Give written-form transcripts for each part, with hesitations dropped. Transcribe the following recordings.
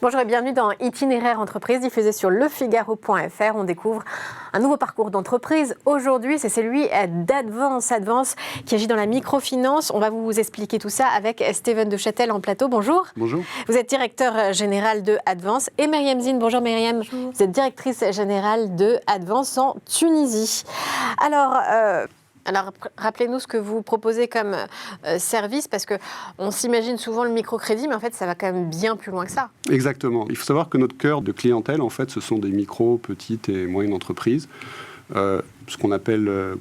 Bonjour et bienvenue dans Itinéraire Entreprise, diffusé sur lefigaro.fr. On découvre un nouveau parcours d'entreprise. Aujourd'hui, c'est celui d'Advance. Advance qui agit dans la microfinance. On va vous expliquer tout ça avec Steven De Châtel en plateau. Bonjour. Bonjour. Vous êtes directeur général de Advance. Et Myriam Zine. Bonjour Myriam. Bonjour. Vous êtes directrice générale de Advance en Tunisie. Alors, rappelez-nous ce que vous proposez comme service, parce qu'on s'imagine souvent le microcrédit, mais en fait, ça va quand même bien plus loin que ça. Exactement. Il faut savoir que notre cœur de clientèle, en fait, ce sont des micro, petites et moyennes entreprises, ce qu'on appelle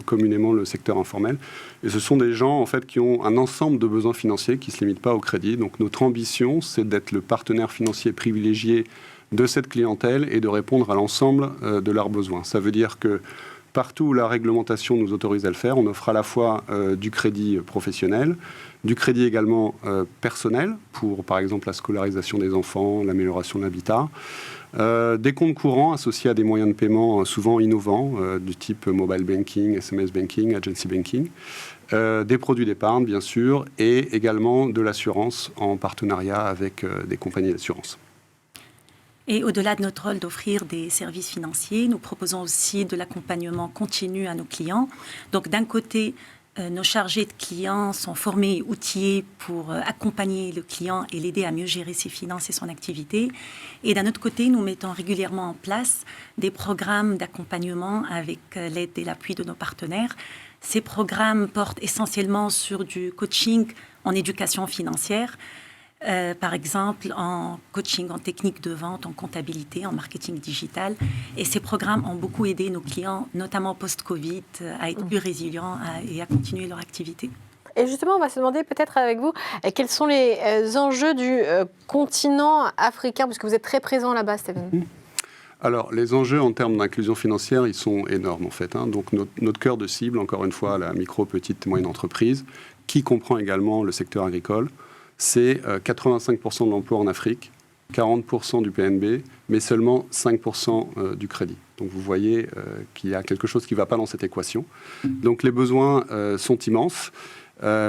communément le secteur informel. Et ce sont des gens, en fait, qui ont un ensemble de besoins financiers qui ne se limitent pas au crédit. Donc, notre ambition, c'est d'être le partenaire financier privilégié de cette clientèle et de répondre à l'ensemble de leurs besoins. Ça veut dire que partout où la réglementation nous autorise à le faire, on offre à la fois du crédit professionnel, du crédit également personnel, pour par exemple la scolarisation des enfants, l'amélioration de l'habitat, des comptes courants associés à des moyens de paiement souvent innovants, du type mobile banking, SMS banking, agency banking, des produits d'épargne bien sûr, et également de l'assurance en partenariat avec des compagnies d'assurance. Et au-delà de notre rôle d'offrir des services financiers, nous proposons aussi de l'accompagnement continu à nos clients. Donc d'un côté, nos chargés de clients sont formés et outillés pour accompagner le client et l'aider à mieux gérer ses finances et son activité. Et d'un autre côté, nous mettons régulièrement en place des programmes d'accompagnement avec l'aide et l'appui de nos partenaires. Ces programmes portent essentiellement sur du coaching en éducation financière, par exemple en coaching, en technique de vente, en comptabilité, en marketing digital. Et ces programmes ont beaucoup aidé nos clients, notamment post-Covid, à être plus résilients et à continuer leur activité. Et justement, on va se demander peut-être avec vous, quels sont les enjeux du continent africain, puisque vous êtes très présent là-bas, Steven. Alors, les enjeux en termes d'inclusion financière, ils sont énormes en fait. Donc, notre cœur de cible, encore une fois, la micro, petite et moyenne entreprise, qui comprend également le secteur agricole, c'est 85% de l'emploi en Afrique, 40% du PNB, mais seulement 5% du crédit. Donc vous voyez qu'il y a quelque chose qui ne va pas dans cette équation. Donc les besoins sont immenses.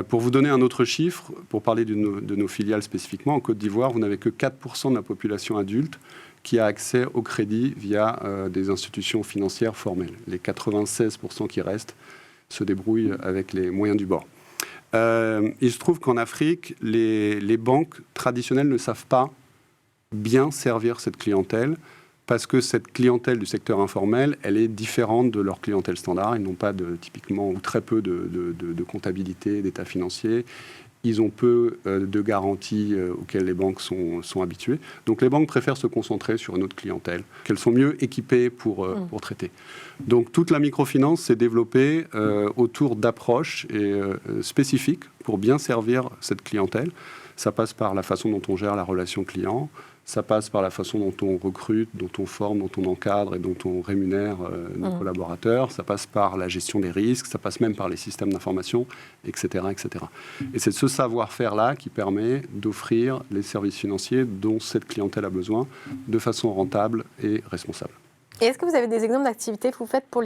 Pour vous donner un autre chiffre, pour parler de nos filiales spécifiquement, en Côte d'Ivoire, vous n'avez que 4% de la population adulte qui a accès au crédit via des institutions financières formelles. Les 96% qui restent se débrouillent avec les moyens du bord. Il se trouve qu'en Afrique, les banques traditionnelles ne savent pas bien servir cette clientèle parce que cette clientèle du secteur informel, elle est différente de leur clientèle standard. Ils n'ont pas typiquement ou très peu de comptabilité, d'état financier. Ils ont peu de garanties auxquelles les banques sont habituées. Donc les banques préfèrent se concentrer sur une autre clientèle, qu'elles sont mieux équipées pour traiter. Donc toute la microfinance s'est développée autour d'approches spécifiques pour bien servir cette clientèle. Ça passe par la façon dont on gère la relation client, ça passe par la façon dont on recrute, dont on forme, dont on encadre et dont on rémunère nos collaborateurs. Ça passe par la gestion des risques, ça passe même par les systèmes d'information, etc., etc. Et c'est ce savoir-faire-là qui permet d'offrir les services financiers dont cette clientèle a besoin de façon rentable et responsable. Et est-ce que vous avez des exemples d'activités que vous faites pour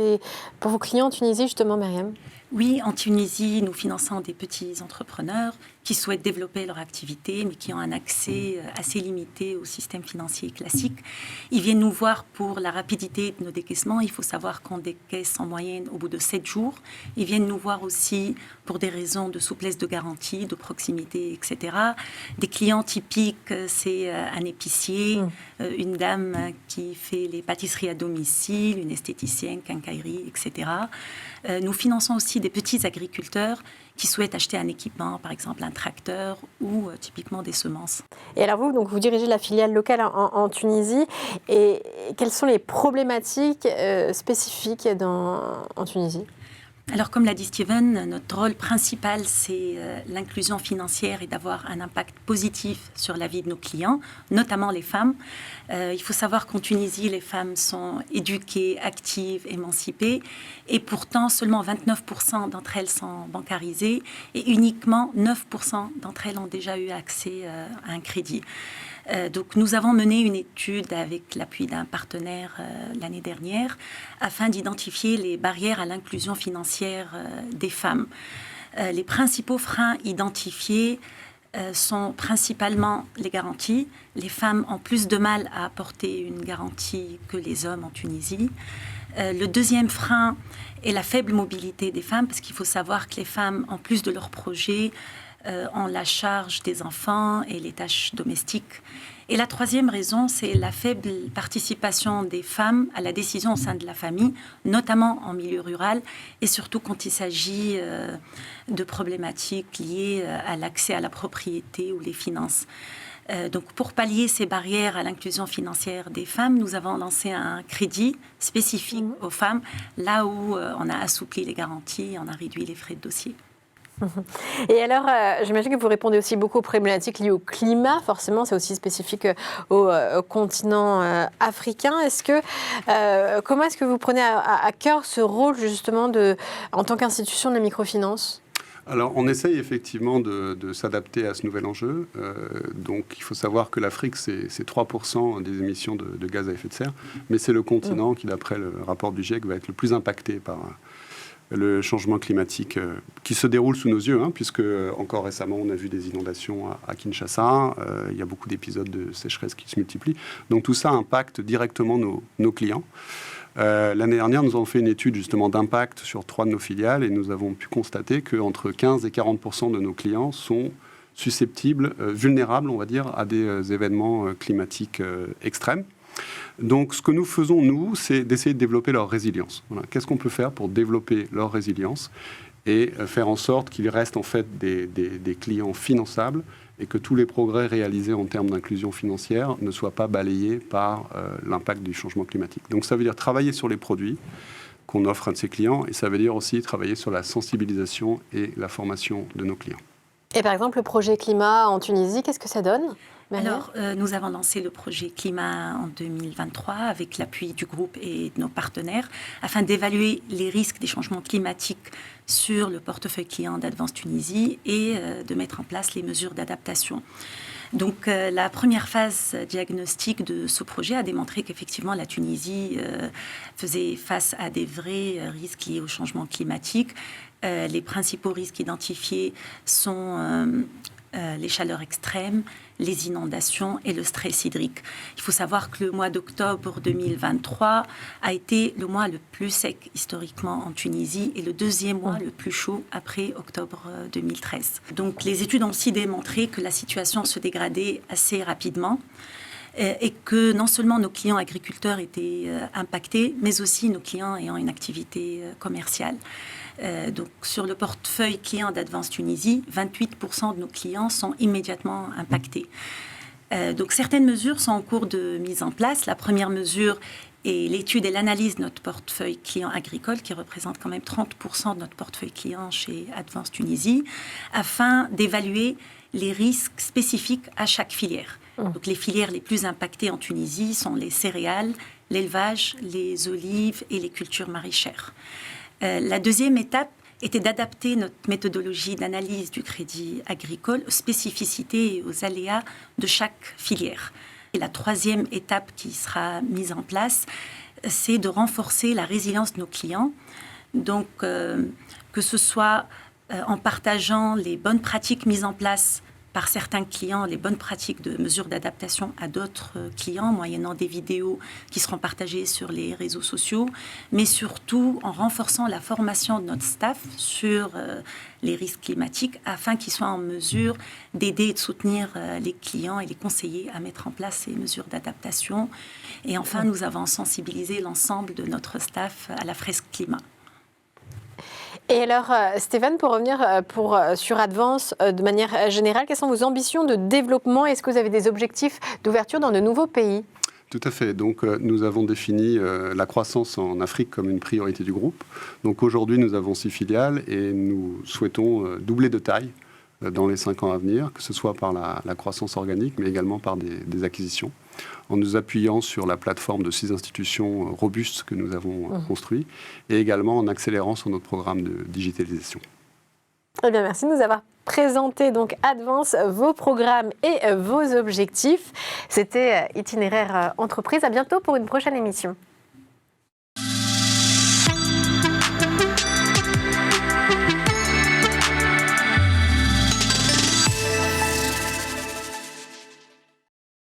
vos clients en Tunisie, justement, Myriam ? Oui, en Tunisie, nous finançons des petits entrepreneurs qui souhaitent développer leur activité, mais qui ont un accès assez limité au système financier classique. Ils viennent nous voir pour la rapidité de nos décaissements. Il faut savoir qu'on décaisse en moyenne au bout de 7 jours. Ils viennent nous voir aussi pour des raisons de souplesse de garantie, de proximité, etc. Des clients typiques, c'est un épicier, une dame qui fait les pâtisseries à domicile, une esthéticienne, quincaillerie, etc. Nous finançons aussi des petits agriculteurs qui souhaitent acheter un équipement, par exemple un tracteur ou typiquement des semences. Et alors vous dirigez la filiale locale en Tunisie. Et quelles sont les problématiques spécifiques en Tunisie ? Alors, comme l'a dit Steven, notre rôle principal, c'est l'inclusion financière et d'avoir un impact positif sur la vie de nos clients, notamment les femmes. Il faut savoir qu'en Tunisie, les femmes sont éduquées, actives, émancipées, et pourtant, seulement 29% d'entre elles sont bancarisées, et uniquement 9% d'entre elles ont déjà eu accès à un crédit. Donc, nous avons mené une étude avec l'appui d'un partenaire l'année dernière afin d'identifier les barrières à l'inclusion financière des femmes. Les principaux freins identifiés sont principalement les garanties. Les femmes ont plus de mal à apporter une garantie que les hommes en Tunisie. Le deuxième frein est la faible mobilité des femmes, parce qu'il faut savoir que les femmes, en plus de leurs projets, ont la charge des enfants et les tâches domestiques. Et la troisième raison, c'est la faible participation des femmes à la décision au sein de la famille, notamment en milieu rural, et surtout quand il s'agit de problématiques liées à l'accès à la propriété ou les finances. Donc, pour pallier ces barrières à l'inclusion financière des femmes, nous avons lancé un crédit spécifique aux femmes, là où on a assoupli les garanties, on a réduit les frais de dossier. Et alors, j'imagine que vous répondez aussi beaucoup aux problématiques liées au climat. Forcément, c'est aussi spécifique au continent africain. Comment est-ce que vous prenez à cœur ce rôle, justement, en tant qu'institution de la microfinance ? Alors, on essaye effectivement de s'adapter à ce nouvel enjeu. Donc, il faut savoir que l'Afrique, c'est 3% des émissions de gaz à effet de serre. Mais c'est le continent qui, d'après le rapport du GIEC, va être le plus impacté par le changement climatique qui se déroule sous nos yeux, puisque encore récemment, on a vu des inondations à Kinshasa. Il y a beaucoup d'épisodes de sécheresse qui se multiplient. Donc, tout ça impacte directement nos clients. L'année dernière, nous avons fait une étude justement d'impact sur 3 de nos filiales et nous avons pu constater qu'entre 15 et 40% de nos clients sont susceptibles, vulnérables, on va dire, à des événements climatiques extrêmes. Donc, ce que nous faisons, nous, c'est d'essayer de développer leur résilience. Voilà. Qu'est-ce qu'on peut faire pour développer leur résilience et faire en sorte qu'ils restent en fait des clients finançables et que tous les progrès réalisés en termes d'inclusion financière ne soient pas balayés par l'impact du changement climatique. Donc, ça veut dire travailler sur les produits qu'on offre à de ces clients et ça veut dire aussi travailler sur la sensibilisation et la formation de nos clients. Et par exemple, le projet climat en Tunisie, qu'est-ce que ça donne ? Alors, nous avons lancé le projet climat en 2023 avec l'appui du groupe et de nos partenaires afin d'évaluer les risques des changements climatiques sur le portefeuille client d'Advance Tunisie et de mettre en place les mesures d'adaptation. Donc, la première phase diagnostique de ce projet a démontré qu'effectivement, la Tunisie faisait face à des vrais risques liés au changement climatique. Les principaux risques identifiés sont les chaleurs extrêmes, les inondations et le stress hydrique. Il faut savoir que le mois d'octobre 2023 a été le mois le plus sec historiquement en Tunisie et le deuxième mois le plus chaud après octobre 2013. Donc les études ont aussi démontré que la situation se dégradait assez rapidement et que non seulement nos clients agriculteurs étaient impactés, mais aussi nos clients ayant une activité commerciale. Donc, sur le portefeuille client d'Advance Tunisie, 28% de nos clients sont immédiatement impactés. Donc, certaines mesures sont en cours de mise en place. La première mesure est l'étude et l'analyse de notre portefeuille client agricole, qui représente quand même 30% de notre portefeuille client chez Advance Tunisie, afin d'évaluer les risques spécifiques à chaque filière. Donc, les filières les plus impactées en Tunisie sont les céréales, l'élevage, les olives et les cultures maraîchères. La deuxième étape était d'adapter notre méthodologie d'analyse du crédit agricole aux spécificités et aux aléas de chaque filière. Et la troisième étape qui sera mise en place, c'est de renforcer la résilience de nos clients. Donc, que ce soit en partageant les bonnes pratiques mises en place par certains clients, les bonnes pratiques de mesures d'adaptation à d'autres clients, moyennant des vidéos qui seront partagées sur les réseaux sociaux, mais surtout en renforçant la formation de notre staff sur les risques climatiques afin qu'ils soient en mesure d'aider et de soutenir les clients et les conseiller à mettre en place ces mesures d'adaptation. Et enfin, nous avons sensibilisé l'ensemble de notre staff à la fresque climat. Et alors, Stéphane, pour revenir sur Advance de manière générale, quelles sont vos ambitions de développement ? Est-ce que vous avez des objectifs d'ouverture dans de nouveaux pays ? Tout à fait. Donc, nous avons défini la croissance en Afrique comme une priorité du groupe. Donc, aujourd'hui, nous avons 6 filiales et nous souhaitons doubler de taille dans les 5 ans à venir, que ce soit par la croissance organique, mais également par des acquisitions, en nous appuyant sur la plateforme de 6 institutions robustes que nous avons construites, et également en accélérant sur notre programme de digitalisation. Eh bien, merci de nous avoir présenté donc Advance, vos programmes et vos objectifs. C'était Itinéraire Entreprise. À bientôt pour une prochaine émission.